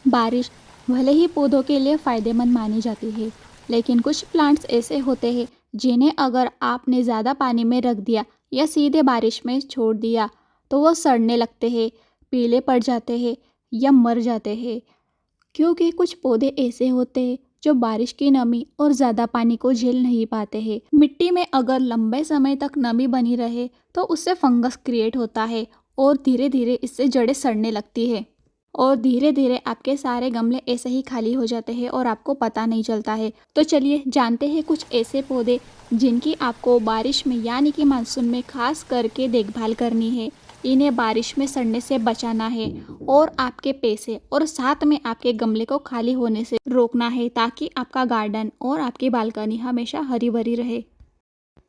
बारिश भले ही पौधों के लिए फ़ायदेमंद मानी जाती है, लेकिन कुछ प्लांट्स ऐसे होते हैं जिन्हें अगर आपने ज़्यादा पानी में रख दिया या सीधे बारिश में छोड़ दिया तो वो सड़ने लगते हैं, पीले पड़ जाते हैं या मर जाते हैं। क्योंकि कुछ पौधे ऐसे होते हैं जो बारिश की नमी और ज़्यादा पानी को झेल नहीं पाते हैं। मिट्टी में अगर लंबे समय तक नमी बनी रहे तो उससे फंगस क्रिएट होता है और धीरे धीरे इससे जड़ें सड़ने लगती है और धीरे धीरे आपके सारे गमले ऐसे ही खाली हो जाते हैं और आपको पता नहीं चलता है। तो चलिए जानते हैं कुछ ऐसे पौधे जिनकी आपको बारिश में यानी कि मानसून में खास करके देखभाल करनी है। इन्हें बारिश में सड़ने से बचाना है और आपके पैसे और साथ में आपके गमले को खाली होने से रोकना है ताकि आपका गार्डन और आपकी बालकनी हमेशा हरी भरी रहे।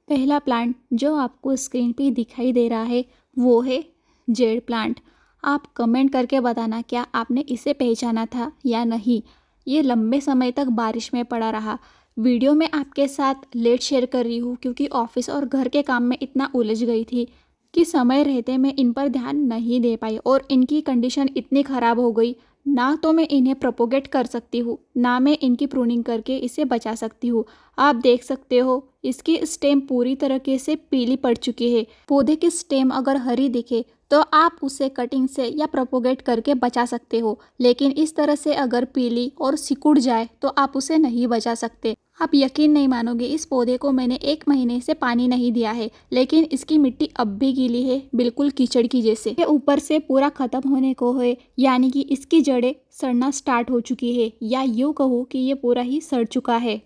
पहला प्लांट जो आपको स्क्रीन पे दिखाई दे रहा है वो है जेड प्लांट। आप कमेंट करके बताना क्या आपने इसे पहचाना था या नहीं। ये लंबे समय तक बारिश में पड़ा रहा। वीडियो में आपके साथ लेट शेयर कर रही हूँ क्योंकि ऑफिस और घर के काम में इतना उलझ गई थी कि समय रहते मैं इन पर ध्यान नहीं दे पाई और इनकी कंडीशन इतनी ख़राब हो गई, ना तो मैं इन्हें प्रोपोगेट कर सकती हूँ ना मैं इनकी प्रूनिंग करके इसे बचा सकती हूँ। आप देख सकते हो इसकी स्टेम पूरी तरीके से पीली पड़ चुकी है। पौधे की स्टेम अगर हरी दिखे तो आप उसे कटिंग से या प्रोपोगेट करके बचा सकते हो, लेकिन इस तरह से अगर पीली और सिकुड़ जाए तो आप उसे नहीं बचा सकते। आप यकीन नहीं मानोगे, इस पौधे को मैंने 1 महीने से पानी नहीं दिया है लेकिन इसकी मिट्टी अब भी गीली है, बिल्कुल कीचड़ की जैसे। ये ऊपर से पूरा खत्म होने को है, यानी कि इसकी जड़ें सड़ना स्टार्ट हो चुकी है या यूँ कहो कि ये पूरा ही सड़ चुका है।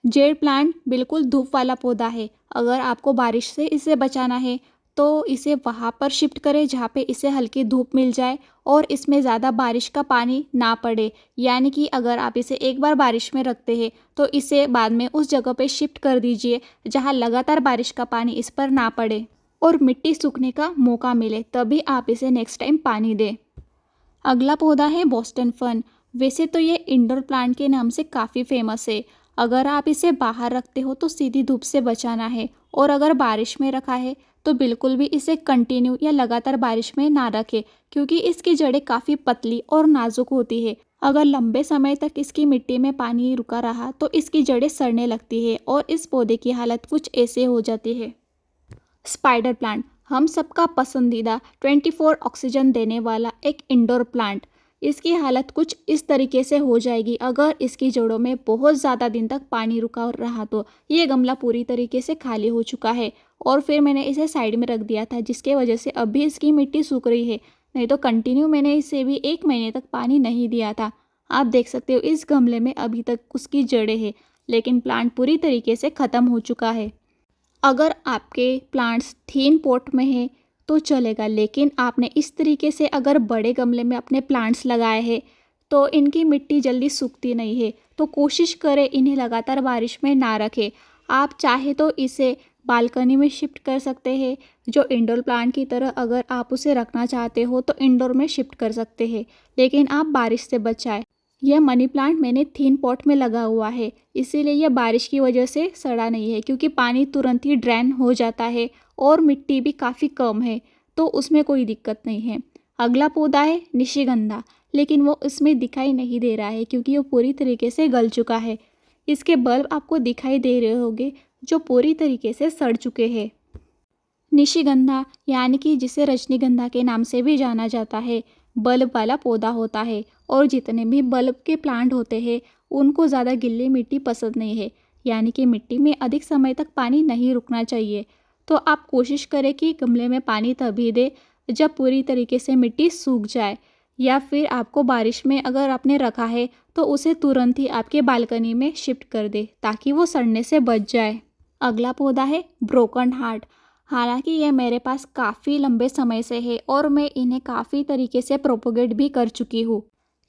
जेड प्लांट बिल्कुल धूप वाला पौधा है। अगर आपको बारिश से इसे बचाना है तो इसे वहाँ पर शिफ्ट करें जहाँ पे इसे हल्की धूप मिल जाए और इसमें ज़्यादा बारिश का पानी ना पड़े। यानी कि अगर आप इसे एक बार बारिश में रखते हैं तो इसे बाद में उस जगह पे शिफ्ट कर दीजिए जहाँ लगातार बारिश का पानी इस पर ना पड़े और मिट्टी सूखने का मौका मिले, तभी आप इसे नेक्स्ट टाइम पानी दें। अगला पौधा है बोस्टन फर्न। वैसे तो ये इंडोर प्लांट के नाम से काफ़ी फेमस है। अगर आप इसे बाहर रखते हो तो सीधी धूप से बचाना है और अगर बारिश में रखा है तो बिल्कुल भी इसे कंटिन्यू या लगातार बारिश में ना रखें क्योंकि इसकी जड़ें काफ़ी पतली और नाजुक होती है। अगर लंबे समय तक इसकी मिट्टी में पानी रुका रहा तो इसकी जड़ें सड़ने लगती है और इस पौधे की हालत कुछ ऐसे हो जाती है। स्पाइडर प्लांट हम सबका पसंदीदा 24 ऑक्सीजन देने वाला एक इंडोर प्लांट। इसकी हालत कुछ इस तरीके से हो जाएगी अगर इसकी जड़ों में बहुत ज़्यादा दिन तक पानी रुका रहा तो। ये गमला पूरी तरीके से खाली हो चुका है और फिर मैंने इसे साइड में रख दिया था जिसके वजह से अभी इसकी मिट्टी सूख रही है, नहीं तो कंटिन्यू मैंने इसे भी 1 महीने तक पानी नहीं दिया था। आप देख सकते हो इस गमले में अभी तक उसकी जड़ें हैं लेकिन प्लांट पूरी तरीके से ख़त्म हो चुका है। अगर आपके प्लांट्स थीन पॉट में है तो चलेगा, लेकिन आपने इस तरीके से अगर बड़े गमले में अपने प्लांट्स लगाए हैं तो इनकी मिट्टी जल्दी सूखती नहीं है। तो कोशिश करें इन्हें लगातार बारिश में ना रखें। आप चाहे तो इसे बालकनी में शिफ्ट कर सकते हैं, जो इंडोर प्लांट की तरह अगर आप उसे रखना चाहते हो तो इंडोर में शिफ्ट कर सकते हैं, लेकिन आप बारिश से बचाएं। यह मनी प्लांट मैंने थीन पॉट में लगा हुआ है, इसीलिए यह बारिश की वजह से सड़ा नहीं है क्योंकि पानी तुरंत ही ड्रेन हो जाता है और मिट्टी भी काफ़ी कम है तो उसमें कोई दिक्कत नहीं है। अगला पौधा है निशिगंधा, लेकिन वो इसमें दिखाई नहीं दे रहा है क्योंकि वो पूरी तरीके से गल चुका है। इसके बल्ब आपको दिखाई दे रहे होंगे जो पूरी तरीके से सड़ चुके हैं। निशिगंधा यानी कि जिसे रजनीगंधा के नाम से भी जाना जाता है, बल्ब वाला पौधा होता है और जितने भी बल्ब के प्लांट होते हैं उनको ज़्यादा गीली मिट्टी पसंद नहीं है, यानी कि मिट्टी में अधिक समय तक पानी नहीं रुकना चाहिए। तो आप कोशिश करें कि गमले में पानी तभी दे जब पूरी तरीके से मिट्टी सूख जाए, या फिर आपको बारिश में अगर आपने रखा है तो उसे तुरंत ही आपके बालकनी में शिफ्ट कर दे ताकि वो सड़ने से बच जाए। अगला पौधा है ब्रोकन हार्ट। हालांकि ये मेरे पास काफ़ी लंबे समय से है और मैं इन्हें काफ़ी तरीके से प्रोपोगेट भी कर चुकी हूँ।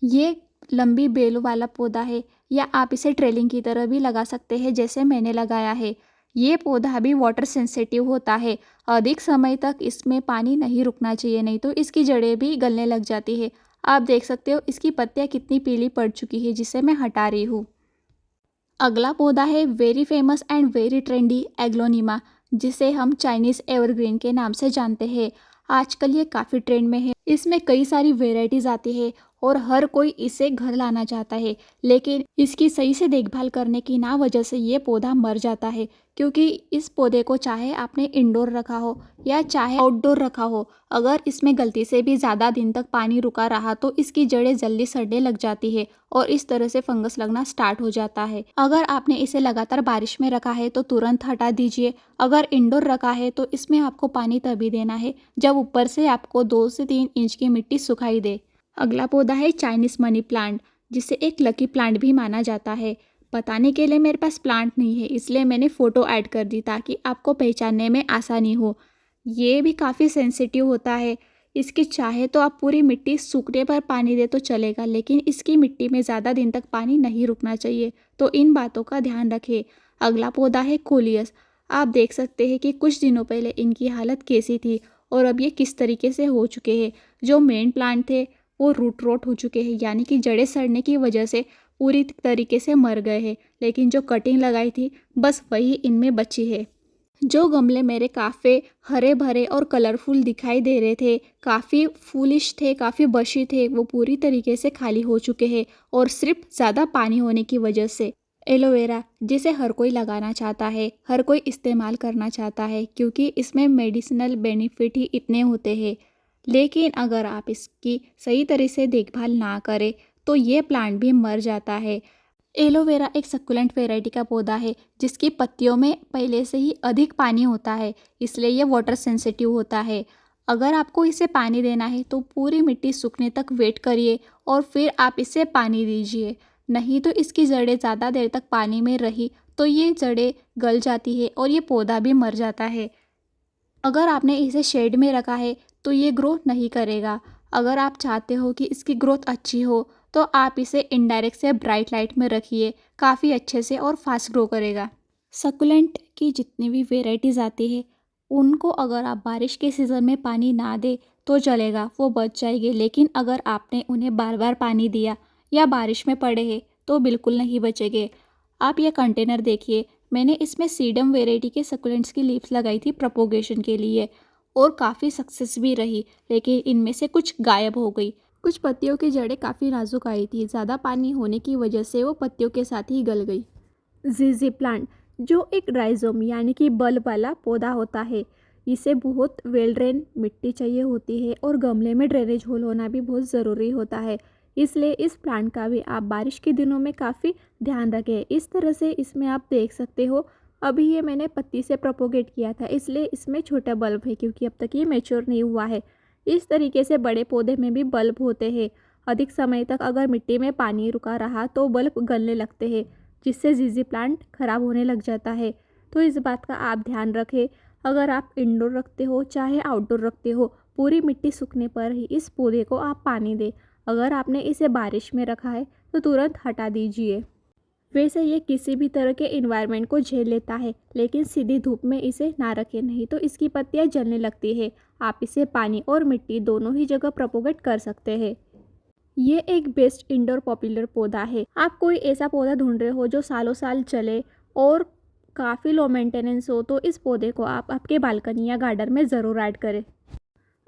ये लंबी बेलों वाला पौधा है या आप इसे ट्रेलिंग की तरह भी लगा सकते हैं जैसे मैंने लगाया है। ये पौधा भी वाटर सेंसिटिव होता है, अधिक समय तक इसमें पानी नहीं रुकना चाहिए, नहीं तो इसकी जड़ें भी गलने लग जाती है। आप देख सकते हो इसकी पत्तियाँ कितनी पीली पड़ चुकी है जिसे मैं हटा रही हूँ। अगला पौधा है very famous and very trendy aglaonema, जिसे हम चाइनीज़ एवरग्रीन के नाम से जानते हैं। आजकल ये काफ़ी ट्रेंड में है। इसमें कई सारी वेराइटीज़ आती है और हर कोई इसे घर लाना चाहता है, लेकिन इसकी सही से देखभाल करने की ना वजह से ये पौधा मर जाता है। क्योंकि इस पौधे को चाहे आपने इंडोर रखा हो या चाहे आउटडोर रखा हो, अगर इसमें गलती से भी ज़्यादा दिन तक पानी रुका रहा तो इसकी जड़ें जल्दी सड़ने लग जाती है और इस तरह से फंगस लगना स्टार्ट हो जाता है। अगर आपने इसे लगातार बारिश में रखा है तो तुरंत हटा दीजिए। अगर इंडोर रखा है तो इसमें आपको पानी तभी देना है जब ऊपर से आपको 2 से 3 इंच की मिट्टी सुखाई दे। अगला पौधा है चाइनीज मनी प्लांट, जिसे एक लकी प्लांट भी माना जाता है। बताने के लिए मेरे पास प्लांट नहीं है, इसलिए मैंने फ़ोटो ऐड कर दी ताकि आपको पहचानने में आसानी हो। ये भी काफ़ी सेंसिटिव होता है। इसकी चाहे तो आप पूरी मिट्टी सूखने पर पानी दे तो चलेगा, लेकिन इसकी मिट्टी में ज़्यादा दिन तक पानी नहीं रुकना चाहिए, तो इन बातों का ध्यान रखें। अगला पौधा है कोलियस। आप देख सकते हैं कि कुछ दिनों पहले इनकी हालत कैसी थी और अब ये किस तरीके से हो चुके हैं। जो मेन प्लांट थे वो रूट रोट हो चुके हैं, यानी कि जड़ें सड़ने की वजह से पूरी तरीके से मर गए हैं, लेकिन जो कटिंग लगाई थी बस वही इनमें बची है। जो गमले मेरे काफ़ी हरे भरे और कलरफुल दिखाई दे रहे थे, काफ़ी फूलिश थे, काफ़ी बशी थे, वो पूरी तरीके से खाली हो चुके हैं और सिर्फ ज़्यादा पानी होने की वजह से। एलोवेरा, जिसे हर कोई लगाना चाहता है, हर कोई इस्तेमाल करना चाहता है, क्योंकि इसमें मेडिसिनल बेनिफिट ही इतने होते हैं, लेकिन अगर आप इसकी सही तरह से देखभाल ना करें तो ये प्लांट भी मर जाता है। एलोवेरा एक सक्कुलेंट वैरायटी का पौधा है जिसकी पत्तियों में पहले से ही अधिक पानी होता है, इसलिए ये वाटर सेंसिटिव होता है। अगर आपको इसे पानी देना है तो पूरी मिट्टी सूखने तक वेट करिए और फिर आप इसे पानी दीजिए, नहीं तो इसकी जड़ें ज़्यादा देर तक पानी में रही तो ये जड़ें गल जाती है और ये पौधा भी मर जाता है। अगर आपने इसे शेड में रखा है तो ये ग्रोथ नहीं करेगा। अगर आप चाहते हो कि इसकी ग्रोथ अच्छी हो तो आप इसे इनडायरेक्ट से ब्राइट लाइट में रखिए, काफ़ी अच्छे से और फास्ट ग्रो करेगा। सकुलेंट की जितनी भी वेराइटीज़ आती है उनको अगर आप बारिश के सीज़न में पानी ना दे तो चलेगा, वो बच जाएगी, लेकिन अगर आपने उन्हें बार बार पानी दिया या बारिश में पड़े हैं तो बिल्कुल नहीं बचेंगे। आप ये कंटेनर देखिए, मैंने इसमें सीडम वेराइटी के सकुलेंट्स की लीव्स लगाई थी प्रोपोगेशन के लिए और काफ़ी सक्सेस भी रही, लेकिन इनमें से कुछ गायब हो गई। कुछ पत्तियों की जड़ें काफ़ी नाजुक आई थी, ज़्यादा पानी होने की वजह से वो पत्तियों के साथ ही गल गई। जीजी प्लांट, जो एक राइजोम यानी कि बल्ब वाला पौधा होता है, इसे बहुत वेल ड्रेन मिट्टी चाहिए होती है और गमले में ड्रेनेज होल होना भी बहुत ज़रूरी होता है, इसलिए इस प्लांट का भी आप बारिश के दिनों में काफ़ी ध्यान रखें। इस तरह से इसमें आप देख सकते हो, अभी ये मैंने पत्ती से प्रोपोगेट किया था, इसलिए इसमें छोटा बल्ब है क्योंकि अब तक ये मैच्योर नहीं हुआ है। इस तरीके से बड़े पौधे में भी बल्ब होते हैं। अधिक समय तक अगर मिट्टी में पानी रुका रहा तो बल्ब गलने लगते हैं, जिससे जीजी प्लांट खराब होने लग जाता है। तो इस बात का आप ध्यान रखें। अगर आप इंडोर रखते हो चाहे आउटडोर रखते हो, पूरी मिट्टी सूखने पर ही इस पौधे को आप पानी दें। अगर आपने इसे बारिश में रखा है तो तुरंत हटा दीजिए। वैसे ये किसी भी तरह के इन्वायरमेंट को झेल लेता है, लेकिन सीधी धूप में इसे ना रखें, नहीं तो इसकी पत्तियां जलने लगती है। आप इसे पानी और मिट्टी दोनों ही जगह प्रोपोगेट कर सकते हैं। ये एक बेस्ट इंडोर पॉपुलर पौधा है। आप कोई ऐसा पौधा ढूंढ रहे हो जो सालों साल चले और काफ़ी लो मेंटेनेंस हो तो इस पौधे को आप आपके बालकनी या गार्डन में ज़रूर ऐड करें।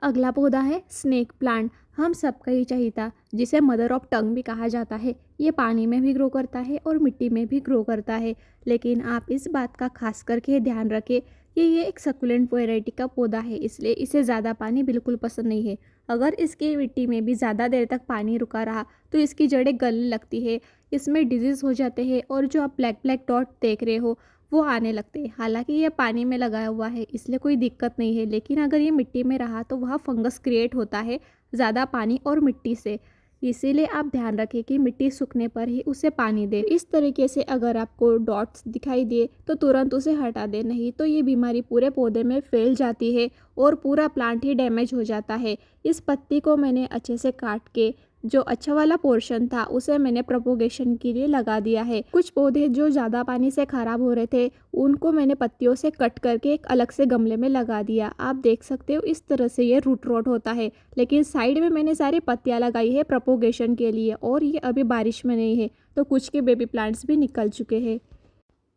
अगला पौधा है स्नेक प्लांट, हम सबका ही चहीता, जिसे मदर ऑफ टंग भी कहा जाता है। ये पानी में भी ग्रो करता है और मिट्टी में भी ग्रो करता है, लेकिन आप इस बात का खास करके ध्यान रखें कि ये एक सकुलेंट वैरायटी का पौधा है, इसलिए इसे ज़्यादा पानी बिल्कुल पसंद नहीं है। अगर इसकी मिट्टी में भी ज़्यादा देर तक पानी रुका रहा तो इसकी जड़ें गलने लगती है, इसमें डिजीज़ हो जाते हैं और जो आप ब्लैक ब्लैक डॉट देख रहे हो वो आने लगते हैं। हालांकि ये पानी में लगाया हुआ है इसलिए कोई दिक्कत नहीं है, लेकिन अगर ये मिट्टी में रहा तो वहाँ फंगस क्रिएट होता है ज़्यादा पानी और मिट्टी से। इसीलिए आप ध्यान रखें कि मिट्टी सूखने पर ही उसे पानी दें। इस तरीके से अगर आपको डॉट्स दिखाई दे तो तुरंत उसे हटा दें, नहीं तो ये बीमारी पूरे पौधे में फैल जाती है और पूरा प्लांट ही डैमेज हो जाता है। इस पत्ती को मैंने अच्छे से काट के जो अच्छा वाला पोर्शन था उसे मैंने प्रोपोगेशन के लिए लगा दिया है। कुछ पौधे जो ज़्यादा पानी से ख़राब हो रहे थे उनको मैंने पत्तियों से कट करके एक अलग से गमले में लगा दिया। आप देख सकते हो इस तरह से ये रूट रॉट होता है, लेकिन साइड में मैंने सारी पत्तियाँ लगाई है प्रोपोगेशन के लिए और ये अभी बारिश में नहीं है तो कुछ के बेबी प्लांट्स भी निकल चुके हैं।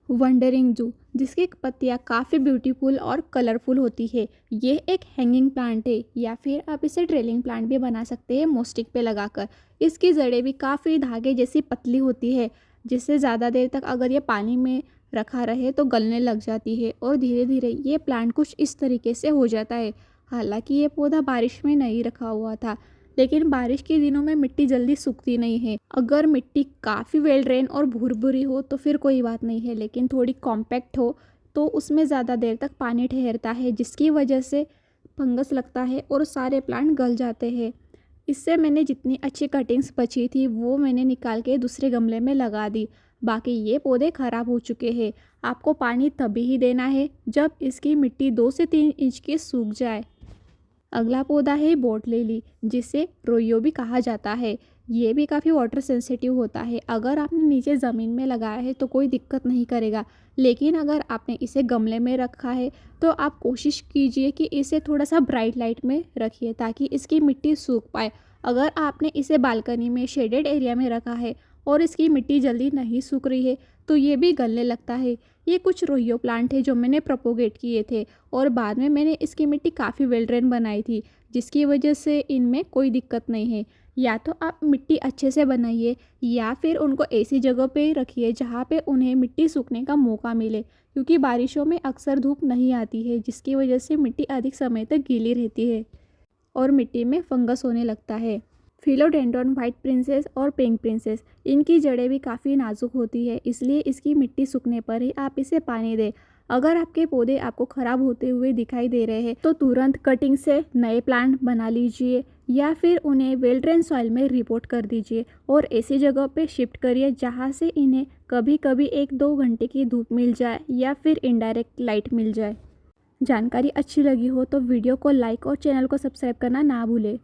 वंडरिंग जू, जिसकी पत्तियां काफ़ी ब्यूटीफुल और कलरफुल होती है। ये एक हैंगिंग प्लांट है या फिर आप इसे ट्रेलिंग प्लांट भी बना सकते हैं मोस्टिक पे लगाकर। इसकी जड़ें भी काफ़ी धागे जैसी पतली होती है, जिससे ज़्यादा देर तक अगर ये पानी में रखा रहे तो गलने लग जाती है और धीरे धीरे ये प्लांट कुछ इस तरीके से हो जाता है। हालांकि ये पौधा बारिश में नहीं रखा हुआ था, लेकिन बारिश के दिनों में मिट्टी जल्दी सूखती नहीं है। अगर मिट्टी काफ़ी वेल ड्रेन और भुरभुरी हो तो फिर कोई बात नहीं है, लेकिन थोड़ी कॉम्पैक्ट हो तो उसमें ज़्यादा देर तक पानी ठहरता है, जिसकी वजह से फंगस लगता है और सारे प्लांट गल जाते हैं। इससे मैंने जितनी अच्छी कटिंग्स बची थी वो मैंने निकाल के दूसरे गमले में लगा दी। बाकी ये पौधे ख़राब हो चुके हैं। आपको पानी तभी ही देना है जब इसकी मिट्टी 2 से 3 इंच की सूख जाए। अगला पौधा है बोट लिली, जिसे रोयो भी कहा जाता है। ये भी काफ़ी वाटर सेंसिटिव होता है। अगर आपने नीचे ज़मीन में लगाया है तो कोई दिक्कत नहीं करेगा, लेकिन अगर आपने इसे गमले में रखा है तो आप कोशिश कीजिए कि इसे थोड़ा सा ब्राइट लाइट में रखिए ताकि इसकी मिट्टी सूख पाए। अगर आपने इसे बालकनी में शेडेड एरिया में रखा है और इसकी मिट्टी जल्दी नहीं सूख रही है तो ये भी गलने लगता है। ये कुछ रोहियो प्लांट है जो मैंने प्रोपोगेट किए थे और बाद में मैंने इसकी मिट्टी काफ़ी वेल ड्रेन बनाई थी, जिसकी वजह से इनमें कोई दिक्कत नहीं है। या तो आप मिट्टी अच्छे से बनाइए या फिर उनको ऐसी जगह पे रखिए जहाँ पे उन्हें मिट्टी सूखने का मौका मिले, क्योंकि बारिशों में अक्सर धूप नहीं आती है, जिसकी वजह से मिट्टी अधिक समय तक गीली रहती है और मिट्टी में फंगस होने लगता है। फिलोडेंड्रॉन वाइट प्रिंसेस और पिंक प्रिंसेस, इनकी जड़ें भी काफ़ी नाजुक होती है, इसलिए इसकी मिट्टी सूखने पर ही आप इसे पानी दें। अगर आपके पौधे आपको ख़राब होते हुए दिखाई दे रहे हैं तो तुरंत कटिंग से नए प्लांट बना लीजिए या फिर उन्हें वेल ड्रेन सॉइल में रिपोर्ट कर दीजिए और ऐसी जगह पे शिफ्ट करिए जहाँ से इन्हें कभी कभी 1-2 घंटे की धूप मिल जाए या फिर इनडायरेक्ट लाइट मिल जाए। जानकारी अच्छी लगी हो तो वीडियो को लाइक और चैनल को सब्सक्राइब करना ना भूलें।